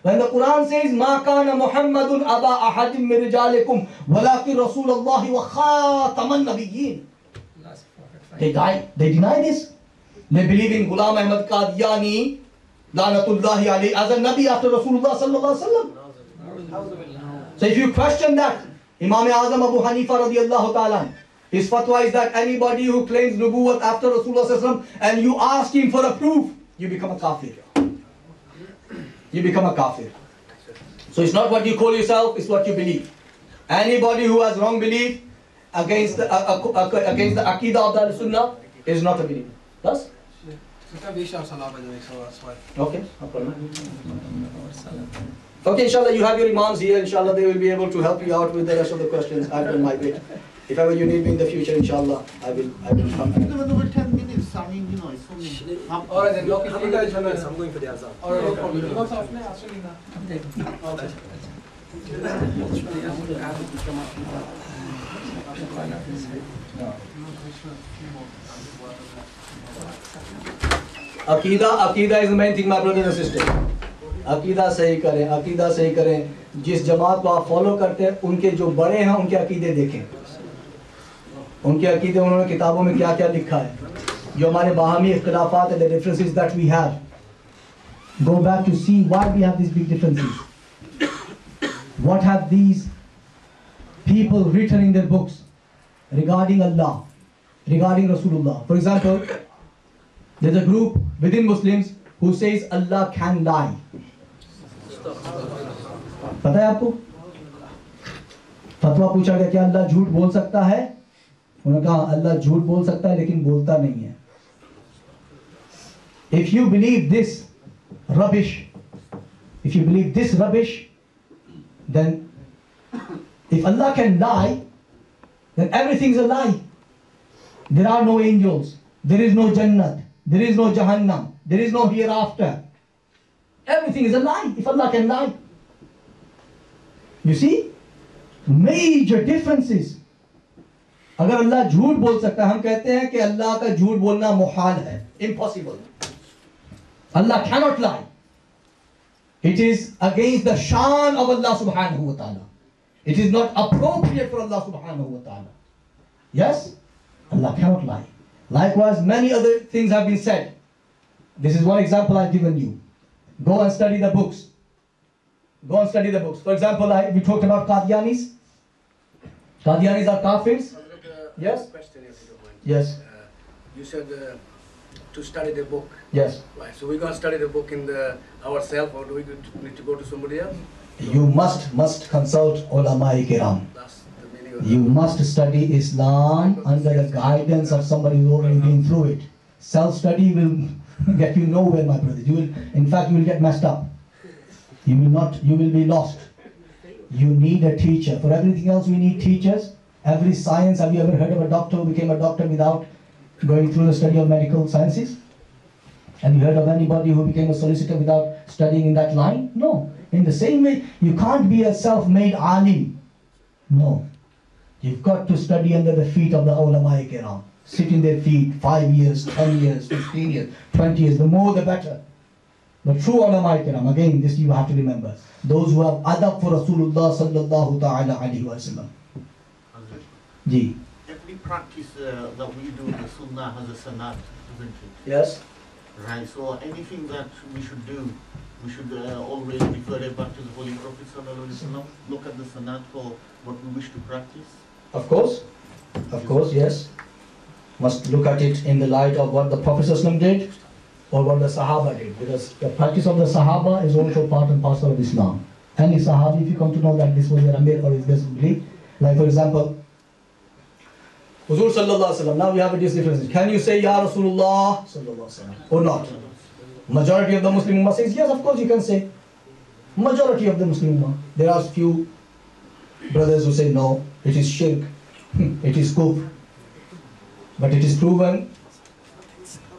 When the Quran says, "Ma kana Muhammadun aba ahadim min rijalikum, walakin Rasulullah wa khataman nabiyyin." They deny this. They believe in Ghulam Ahmad Qadiani, Lanatullahi alayhi, as a Nabi after Rasulullah sallallahu alaihi wasallam. So if you question that, Imam Azam Abu Hanifa radiyallahu ta'ala, his fatwa is that anybody who claims nubuwwat after Rasulullah sallallahu alaihi wasallam and you ask him for a proof, you become a kafir. You become a kafir. So it's not what you call yourself, it's what you believe. Anybody who has wrong belief against the Aqidah of the Sunnah is not a believer. Thus? Okay, no problem. Okay, inshallah, you have your imams here. Inshallah, they will be able to help you out with the rest of the questions. I've done my bit. If ever you need me in the future, inshallah, I will come. Even over 10 minutes, I mean, you know, it's only... Alright then, look, I'm going for the azan. Alright, no problem. Aqidah is the main thing, my brothers and sisters. अकीदा सही करें जिस जमात को आप follow करते हैं उनके जो बड़े हैं उनके अकीदे देखें उनके अकीदे उन्होंने किताबों में क्या क्या लिखा है जो हमारे बाहमी इख्तिलाफात है the differences that we have go back to see why we have these big differences what have these people written in their books regarding Allah regarding Rasulullah for example there's a group within Muslims who says Allah can lie पता है आपको फतवा पूछा गया क्या अल्लाह झूठ बोल सकता है उन्होंने कहा अल्लाह झूठ बोल सकता है लेकिन बोलता नहीं है if you believe this rubbish then if Allah can lie then everything is a lie there are no angels there is no Jannat there is no Jahannam there is no hereafter everything is a lie if Allah can lie you see major differences अगर अल्लाह झूठ बोल सकता है हम कहते हैं कि अल्लाह का झूठ बोलना मुहाल है impossible Allah cannot lie it is against the shan of Allah subhanahu wa ta'ala it is not appropriate for Allah subhanahu wa ta'ala yes Allah cannot lie likewise many other things have been said this is one example I've given you go and study the books for example we talked about Qadianis are kafirs yes Question if you don't mind. yes You said to study the book. yes Right. So we're going to study the book in ourselves, or do we need to go to somebody else? you must consult ulama-i kiram That's the meaning of you must study Islam under the guidance of somebody who already been through it self-study will get you nowhere my brother in fact you will get messed up you will be lost you need a teacher for everything else we need teachers every science have you ever heard of a doctor who became a doctor without going through the study of medical sciences have you heard of anybody who became a solicitor without studying in that line no in the same way you can't be a self-made alim no you've got to study under the feet of the ulama-i kiram sit in their feet 5 years 10 years 15 years 20 years the more the better the true ulama-i kiram again this you have to remember those who have adab for Rasulullah sallallahu ta'ala alayhi wa sallam ji Every practice that we do, the Sunnah has a sanat, isn't it? yes Right, so anything that we should do, we should always refer it back to the Holy Prophet Sallallahu Alaihi Wasallam, look at the sanat for what we wish to practice. of course yes must look at it in the light of what the Prophet ﷺ did or what the Sahaba did because the practice of the Sahaba is also part and parcel of Islam any Sahabi if you come to know that this was their Amir or is this belief like for example Huzur sallallahu alaihi wasallam now we have a difference can you say Ya Rasulullah sallallahu alaihi wasallam or not majority of the Muslim Ummah says yes of course you can say majority of the Muslim Ummah there are few brothers who say no it is shirk it is kufr but it is proven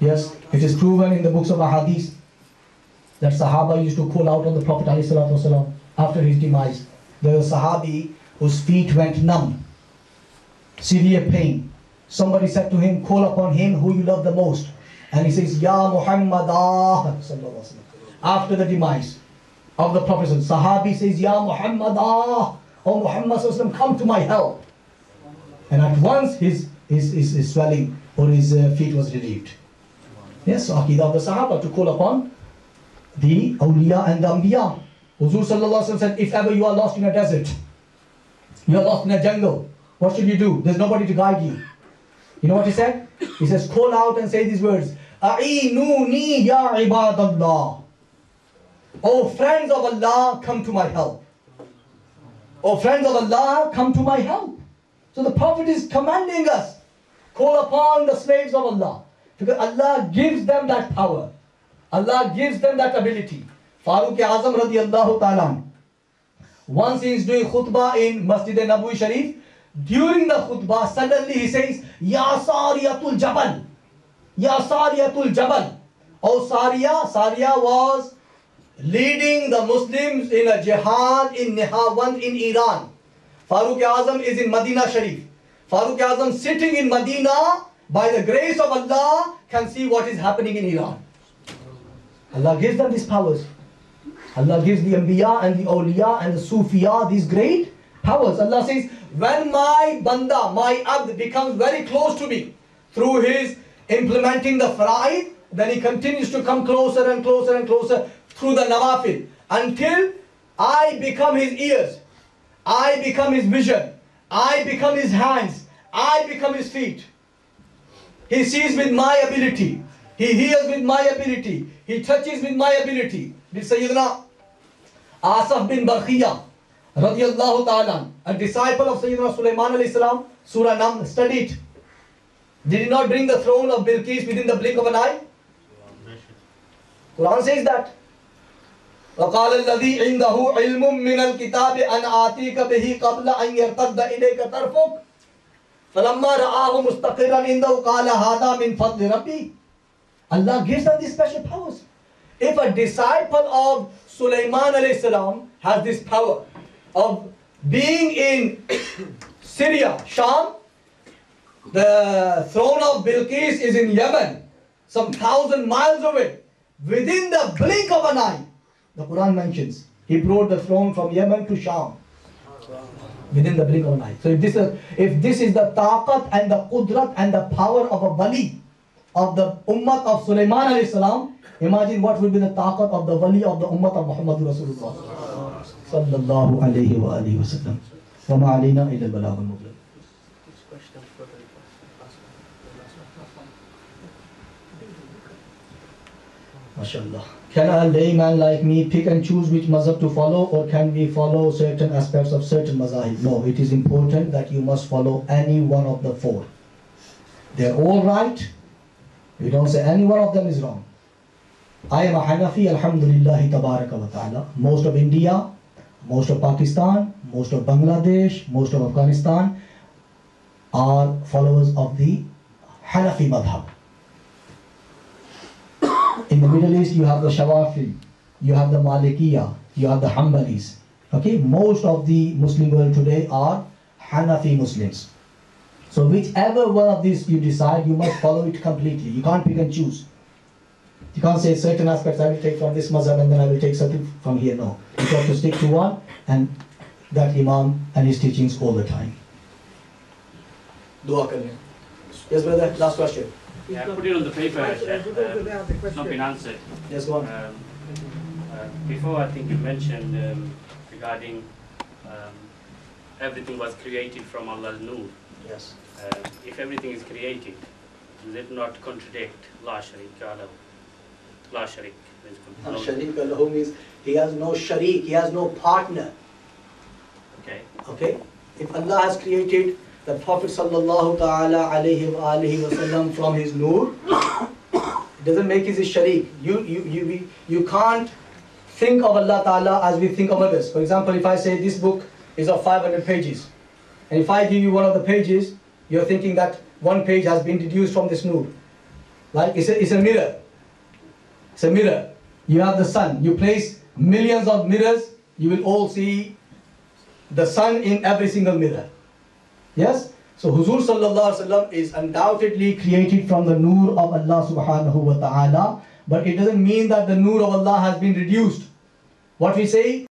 yes it is proven in the books of ahadith that Sahaba used to call out on the Prophet alayhi salatu wasallam after his demise there was a Sahabi whose feet went numb severe pain somebody said to him call upon him who you love the most and he says Ya Muhammad after the demise of the Prophet. Sahabi says, Ya Muhammad, oh Muhammad Sallallahu come to my help. And at once his swelling or his feet was relieved. Yes, so Aqidah of the Sahaba, to call upon the awliya and the anbiya. Huzur Sallallahu Alaihi Wasallam said, if ever you are lost in a desert, you are lost in a jungle, what should you do? There's nobody to guide you. You know what he said? He says, call out and say these words, A'inuni ya ibadallah. Oh friends of Allah, come to my help. Oh friends of Allah, come to my help. So the Prophet is commanding us, call upon the slaves of Allah. Because Allah gives them that power. Allah gives them that ability. Farooq Azam radiyallahu ta'ala, once he is doing khutbah in Masjid Nabawi Sharif, during the khutbah, suddenly he says, Ya Sariyatul Jabal. Ya Sariyatul Jabal. Oh Sariya was leading the Muslims in a jihad in Nihavand in Iran. Farooq Azam is in Medina Sharif. Farooq Azam sitting in Medina, by the grace of Allah, can see what is happening in Iran. Allah gives them these powers. Allah gives the Anbiya and the Awliya and the Sufiya these great powers. Allah says, when my Banda, my Abd becomes very close to me through his implementing the Fara'id, then he continues to come closer and closer and closer through the Nawafil until I become his ears, I become his vision, I become his hands, I become his feet. He sees with my ability, he hears with my ability, he touches with my ability. Did Sayyidina Asaf bin Barkhiyah radiyallahu ta'ala, a disciple of Sayyidina Sulaiman alayhi salam, Surah Naml, study it. Did he not bring the throne of Bilqis within the blink of an eye? Quran says that. وَقَالَ الَّذِي عِنْدَهُ عِلْمٌ مِّنَ الْكِتَابِ أَنْ آتِيكَ بِهِ قَبْلَ أَنْ يَرْتَدَّ إِلَيْكَ طَرْفُكَ فَلَمَّا رَآهُ مُسْتَقِرًا عِنْدَهُ قَالَ هَذَا مِنْ فَضْلِ رَبِّي. Allah gives them these special powers. If a disciple of Sulaiman alayhi salam has this power of being in Syria, Sham, the throne of Bilqis is in Yemen, some 1,000 miles away, within the blink of an eye, the Quran mentions, he brought the throne from Yemen to Sham, within the blink of an eye. So if this is the taqat and the qudrat and the power of a wali, of the ummah of Sulaiman alayhi salam, imagine what will be the taqat of the wali of the ummah of Muhammad Rasulullah sallallahu alayhi wa alihi wa sallam. Wa ma alayna illa al-balagh al-mubin. MashaAllah. Can a layman like me pick and choose which mazhab to follow, or can we follow certain aspects of certain mazahib? No, it is important that you must follow any one of the four. They're all right. We don't say any one of them is wrong. I am a Hanafi, alhamdulillah, tabaraka wa ta'ala. Most of India, most of Pakistan, most of Bangladesh, most of Afghanistan are followers of the Hanafi madhab. In the Middle East, you have the Shawafi, you have the Malikiya, you have the Hanbalis. Okay, most of the Muslim world today are Hanafi Muslims. So whichever one of these you decide, you must follow it completely. You can't pick and choose. You can't say certain aspects I will take from this mazhab and then I will take certain from here. No, you have to stick to one and that Imam and his teachings all the time. Dua karne. Yes, brother. Last question. Yeah, put it on the paper. It's not been answered. Yes, go on. Before, I think you mentioned regarding everything was created from Allah's Noor. Yes. If everything is created, does it not contradict La Sharika Lahu? La Sharik. Sharik Lahu means he has no sharik, he has no partner. Okay. Okay? If Allah has created the Prophet sallallahu ta'ala alayhi wa alihi wa sallam from his Noor, it doesn't make his sharik. You can't think of Allah ta'ala as we think of others. For example, if I say this book is of 500 pages, and if I give you one of the pages, you're thinking that one page has been deduced from this Noor. Like it's a mirror. It's a mirror. You have the sun. You place millions of mirrors, you will all see the sun in every single mirror. Yes? So Huzur sallallahu alaihi wasallam is undoubtedly created from the Noor of Allah subhanahu wa ta'ala, but it doesn't mean that the Noor of Allah has been reduced. What we say